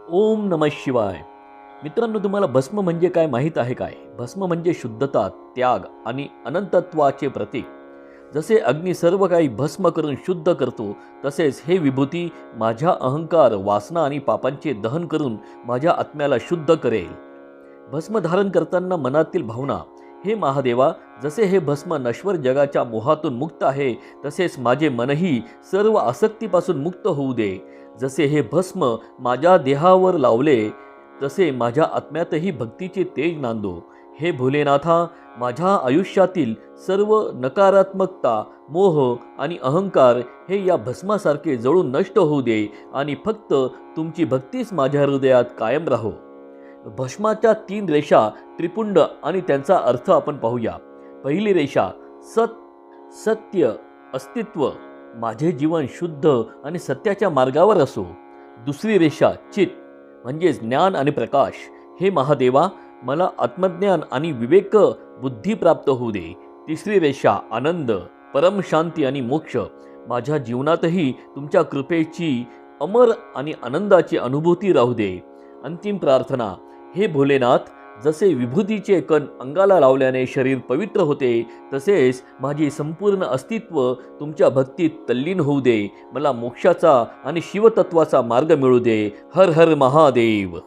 ओम नमः शिवाय. मित्रांनो, तुम्हाला भस्म म्हणजे काय माहीत आहे काय? भस्म म्हणजे शुद्धता, त्याग आणि अनंतत्वाचे प्रतीक. जसे अग्नी सर्व काही भस्म करून शुद्ध करतो, तसेच हे विभूती माझ्या अहंकार, वासना आणि पापांचे दहन करून माझ्या आत्म्याला शुद्ध करेल. भस्म धारण करताना मनातील भावना, हे महादेवा, जसे हे भस्म नश्वर जगाच्या मोहातून मुक्त आहे, तसेच माझे मनही सर्व आसक्तीपासून मुक्त होऊ दे. जसे हे भस्म माझ्या देहावर लावले, तसे माझ्या आत्म्यातही भक्तीचे तेज नांदो. हे भोलेनाथा, माझ्या आयुष्यातील सर्व नकारात्मकता, मोह आणि अहंकार हे या भस्मासारखे जळून नष्ट होऊ दे आणि फक्त तुमची भक्तीच माझ्या हृदयात कायम राहो. भस्माच्या 3 रेषा, त्रिपुंड आणि त्यांचा अर्थ आपण पाहूया. पहिली रेषा सत्य, अस्तित्व, माझे जीवन शुद्ध आणि सत्याच्या मार्गावर असो. दुसरी रेषा चित, म्हणजे ज्ञान आणि प्रकाश, हे महादेवा, मला आत्मज्ञान आणि विवेक बुद्धी प्राप्त होऊ दे. तिसरी रेषा आनंद, परम शांती आणि मोक्ष, माझ्या जीवनातही तुमच्या कृपेची अमर आणि आनंदाची अनुभूती राहू दे. अंतिम प्रार्थना, हे भोलेनाथ, जसे विभूतीचे कण अंगाला लावल्याने शरीर पवित्र होते, तसेच माझे संपूर्ण अस्तित्व तुमच्या भक्तीत तल्लीन होऊ दे. मला मोक्षाचा आणि शिवतत्वाचा मार्ग मिळू दे. हर हर महादेव.